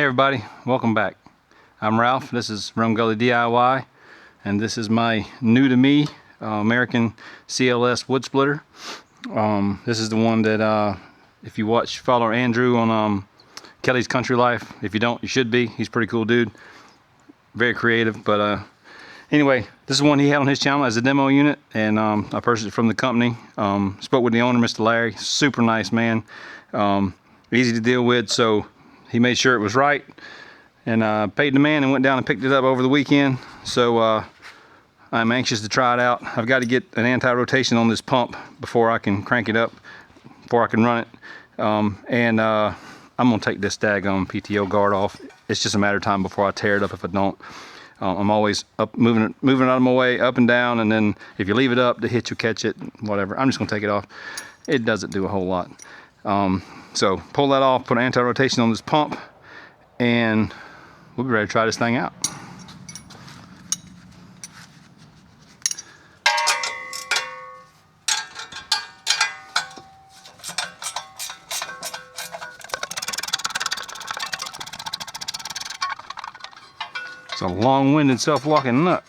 everybody, welcome back. I'm Ralph, this is Rum Gully DIY, and this is my new to me American CLS Woodsplitter. This is the one that if you follow Andrew on Kelly's Country Life. If you don't, you should be. He's a pretty cool dude, very creative. But anyway, this is one he had on his channel as a demo unit, and I purchased it from the company. Spoke with the owner, Mr. Larry, super nice man, easy to deal with, so he made sure it was right, and paid the man and went down and picked it up over the weekend. So I'm anxious to try it out. I've got to get an anti-rotation on this pump before I can crank it up, before I can run it. And I'm gonna take this daggone PTO guard off. It's just a matter of time before I tear it up if I don't. I'm always up, moving it out of my way, up and down, and then if you leave it up, the hitch will catch it, whatever. I'm just gonna take it off. It doesn't do a whole lot. So pull that off, put an anti-rotation on this pump, and we'll be ready to try this thing out. It's a long-winded self-locking nut.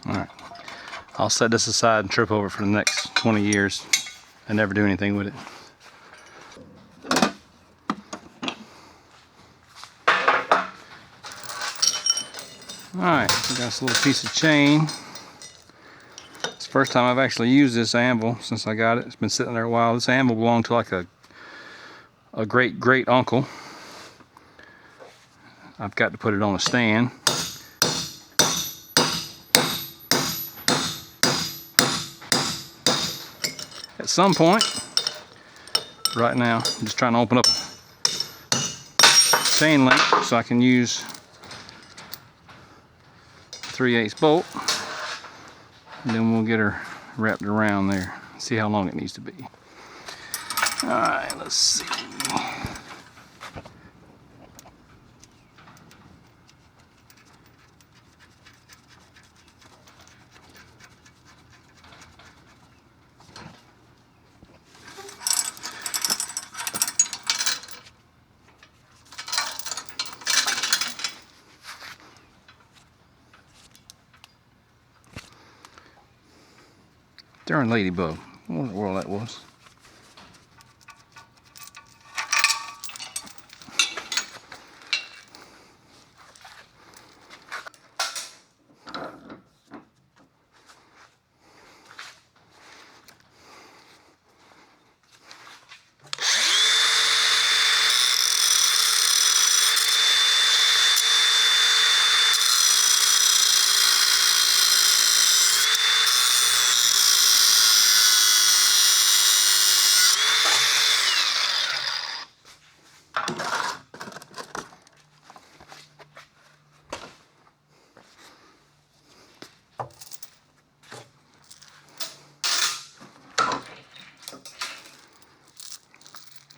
Alright, I'll set this aside and trip over it for the next 20 years and never do anything with it. Alright, so got this little piece of chain. It's the first time I've actually used this anvil since I got it. It's been sitting there a while. This anvil belonged to like a great uncle. I've got to put it on a stand. At some point, right now, I'm just trying to open up chain link so I can use 3/8 bolt, and then we'll get her wrapped around there. See how long it needs to be. All right, let's see. Darn ladybug. What in the world that was?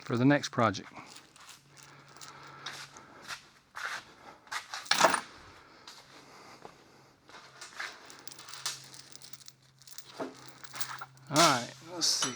For the next project. All right, let's see.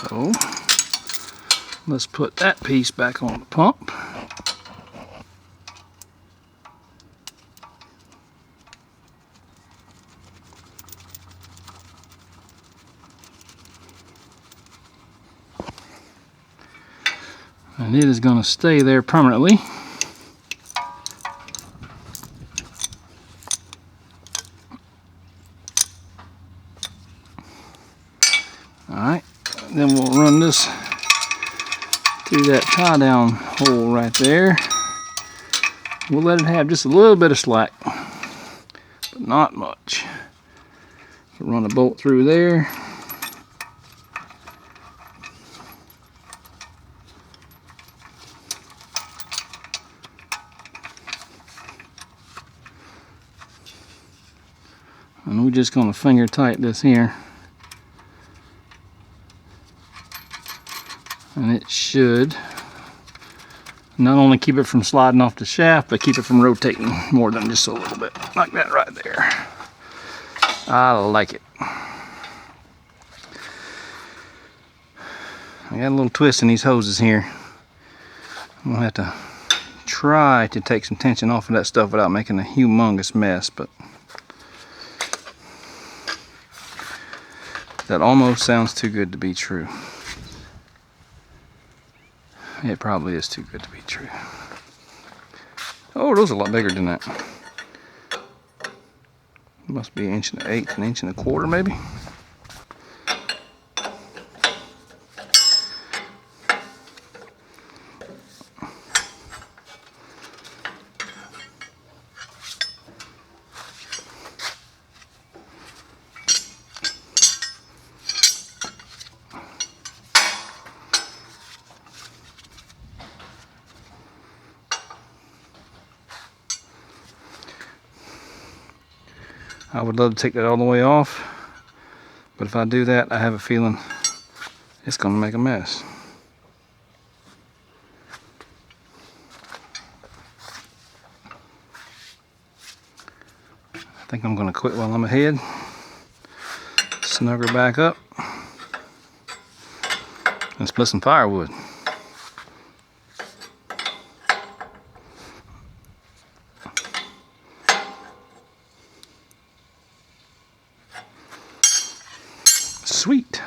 So let's put that piece back on the pump. And it is going to stay there permanently. Alright, then we'll run this through that tie down hole right there. We'll let it have just a little bit of slack, but not much. We'll run a bolt through there. And we're just going to finger tight this here. And it should not only keep it from sliding off the shaft, but keep it from rotating more than just a little bit. Like that right there. I like it. I got a little twist in these hoses here. I'm going to have to try to take some tension off of that stuff without making a humongous mess, but that almost sounds too good to be true. It probably is too good to be true. Oh, those are a lot bigger than that. Must be 1.8 an 1.25 maybe. I would love to take that all the way off, but if I do that, I have a feeling it's going to make a mess. I think I'm going to quit while I'm ahead, snug her back up, and split some firewood. Sweet.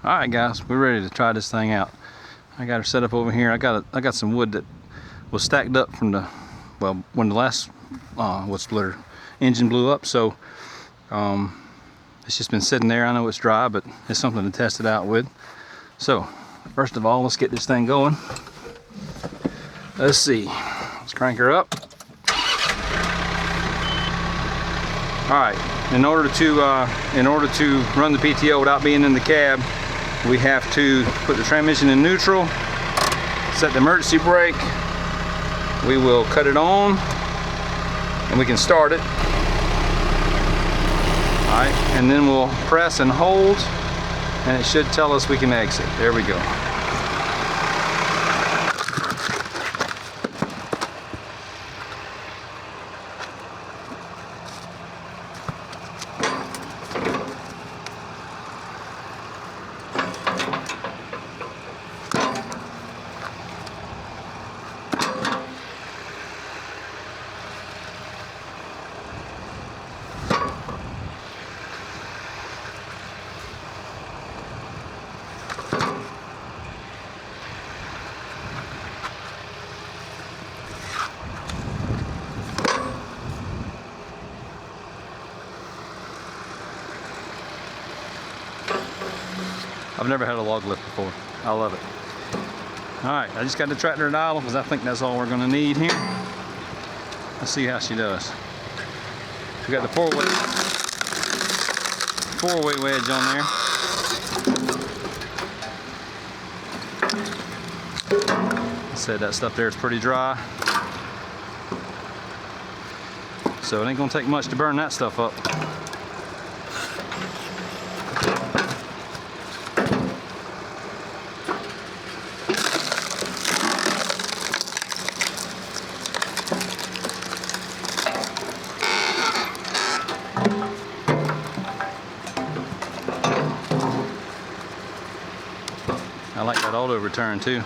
Alright guys, we're ready to try this thing out. I got her set up over here. I got some wood that was stacked up from the, well, when the last Woodsplitter engine blew up, so it's just been sitting there. I know it's dry, but it's something to test it out with. So first of all, let's get this thing going. Let's see. Let's crank her up. Alright, in order to run the PTO without being in the cab, we have to put the transmission in neutral, set the emergency brake, we will cut it on, and we can start it. Alright, and then we'll press and hold, and it should tell us we can exit. There we go. I've never had a log lift before. I love it. Alright, I just got the tractor at idle because I think that's all we're going to need here. Let's see how she does. We got the four-way wedge on there. I said that stuff there is pretty dry. So it ain't going to take much to burn that stuff up. I like that auto return too.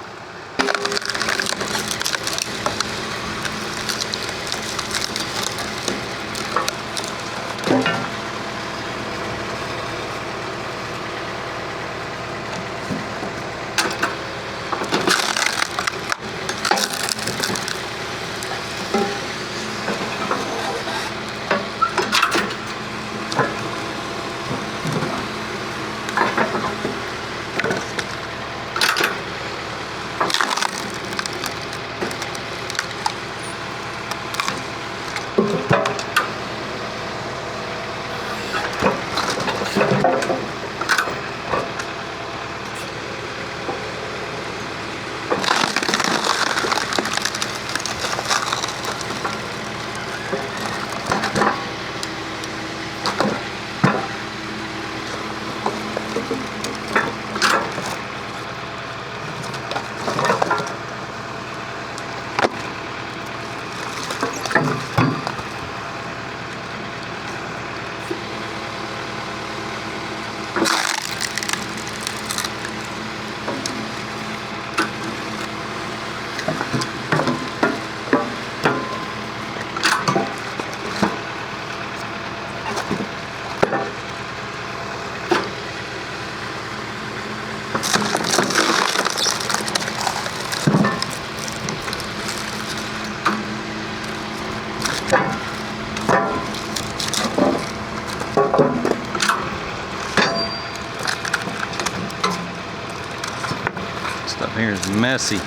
Stuff here is messy.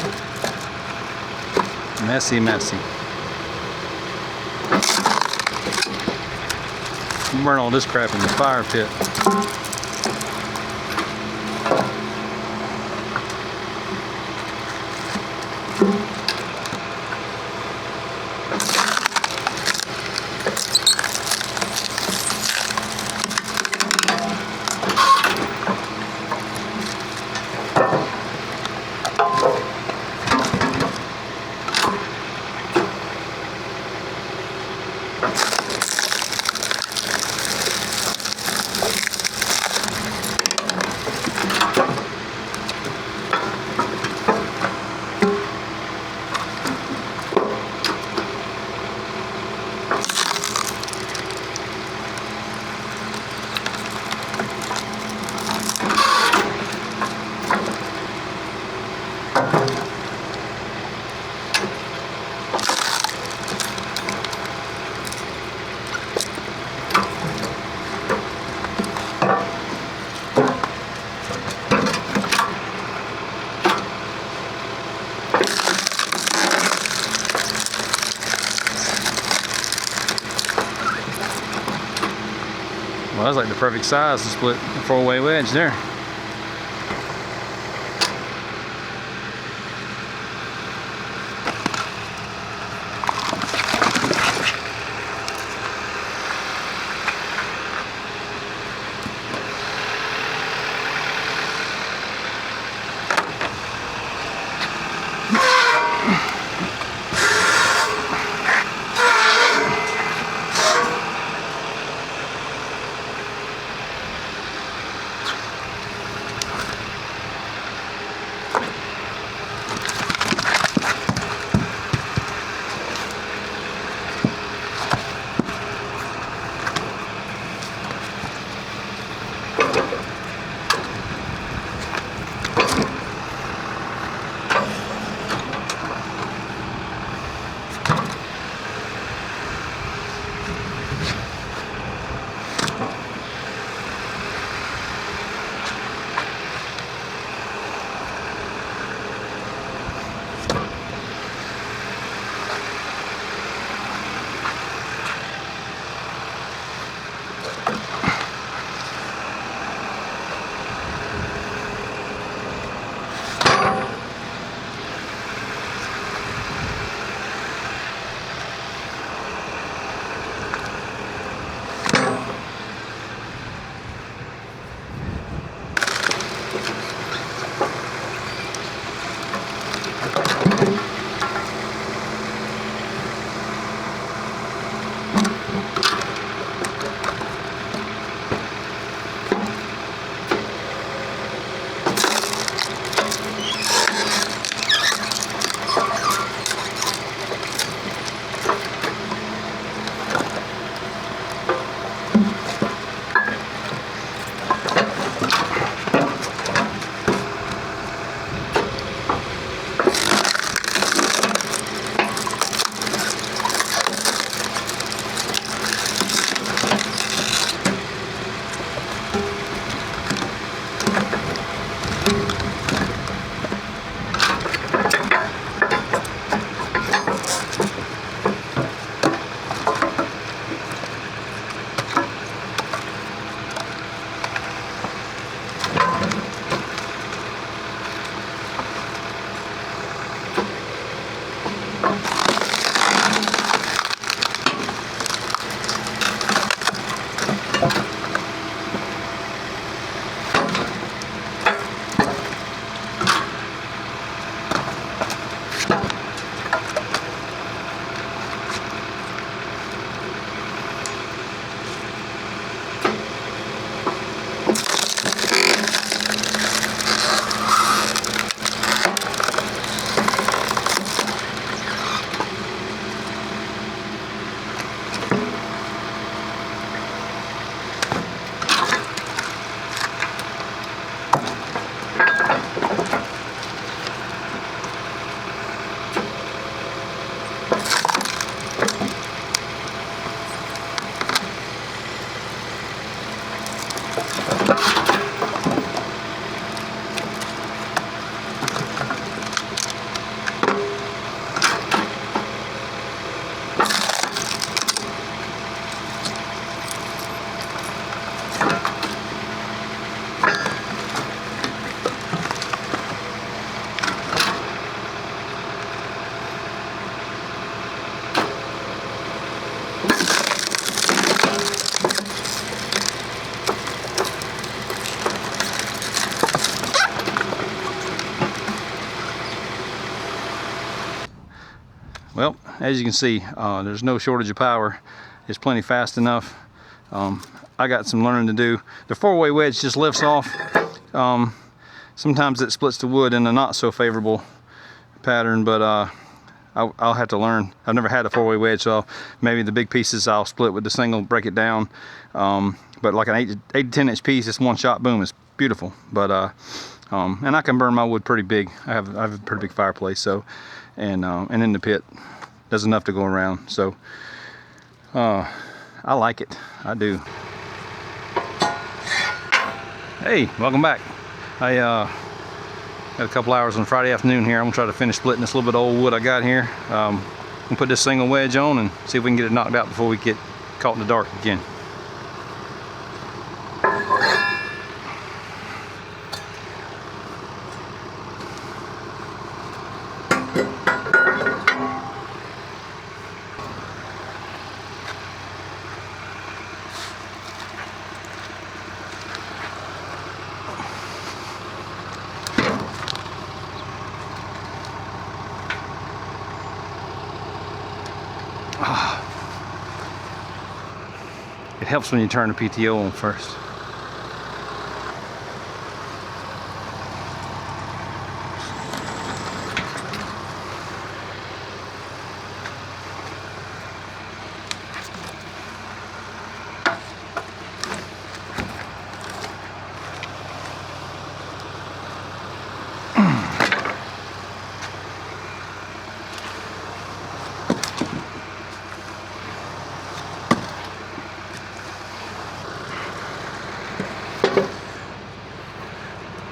Messy, messy. Burn all this crap in the fire pit. Well, that's like the perfect size to split a 4-way wedge there. as you can see, there's no shortage of power. It's plenty fast enough. I got some learning to do. The 4-way wedge just lifts off. Sometimes it splits the wood in a not so favorable pattern, but I'll have to learn. I've never had a 4-way wedge, so maybe the big pieces I'll split with the single, break it down. But like an 8 to 10 inch piece, it's one shot, boom, it's beautiful. But and I can burn my wood pretty big. I have a pretty big fireplace, so and in the pit, there's enough to go around. So I like it. I do. Hey, welcome back. I got a couple hours on Friday afternoon here. I'm gonna try to finish splitting this little bit of old wood I got here. I'm gonna put this single wedge on and see if we can get it knocked out before we get caught in the dark again. It helps when you turn the PTO on first.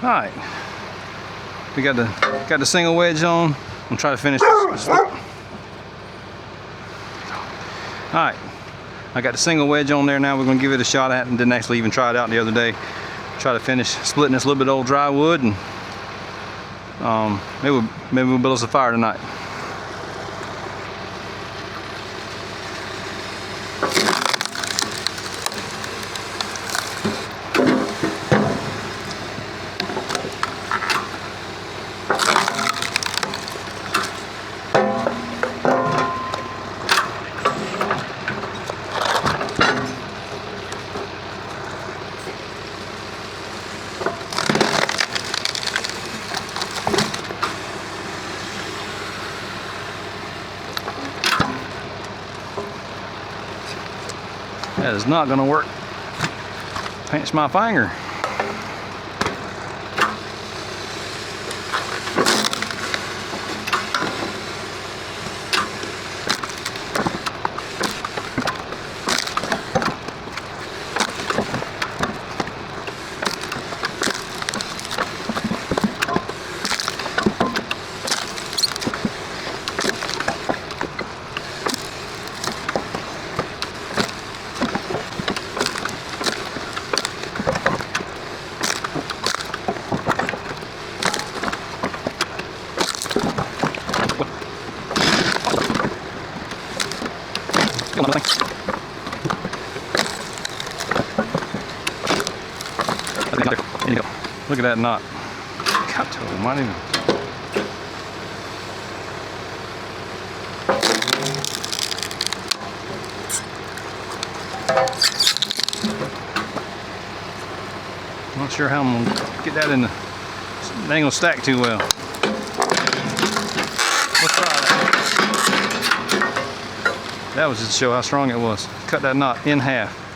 All right, we got the single wedge on. I'm trying to finish this. All right, I got the single wedge on there. Now we're gonna give it a shot at, and didn't actually even try it out the other day. Try to finish splitting this little bit of old dry wood, and maybe we'll build us a fire tonight. That is not gonna work. Pinch my finger. Look at that knot. God almighty. Not sure how I'm gonna get that in the. It ain't gonna stack too well. Let's try that. That was just to show how strong it was. Cut that knot in half.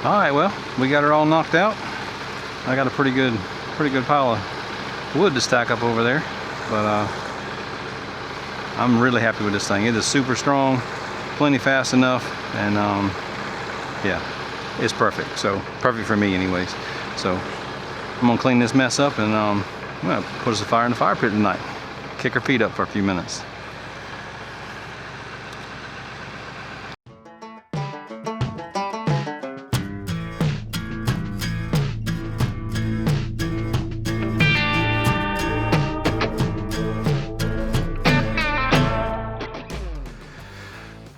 All right, well, we got her all knocked out. I got a pretty good pile of wood to stack up over there, but I'm really happy with this thing. It is super strong, plenty fast enough, and yeah, it's perfect. So perfect for me, anyways. So I'm gonna clean this mess up, and I'm gonna put us a fire in the fire pit tonight. Kick her feet up for a few minutes.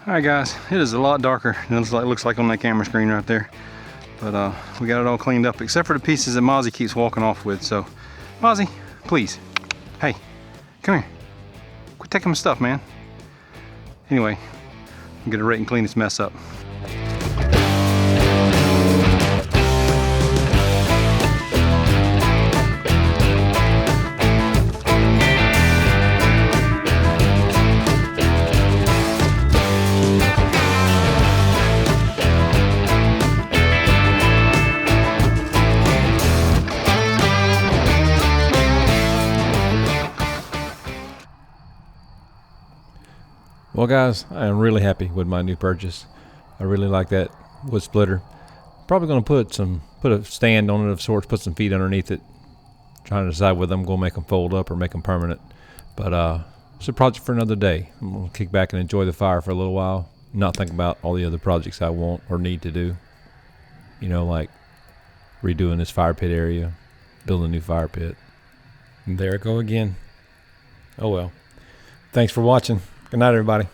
Alright guys, it is a lot darker than it looks like on that camera screen right there. But we got it all cleaned up, except for the pieces that Mozzie keeps walking off with. So, Mozzie, please. Hey, come here. Quit taking my stuff, man. Anyway, I'm gonna rate and clean this mess up. Well guys, I am really happy with my new purchase. I really like that wood splitter. Probably going to put a stand on it of sorts, put some feet underneath it. Trying to decide whether I'm going to make them fold up or make them permanent. But it's a project for another day. I'm going to kick back and enjoy the fire for a little while. Not think about all the other projects I want or need to do. You know, like redoing this fire pit area, building a new fire pit. And there I go again. Oh well. Thanks for watching. Good night, everybody.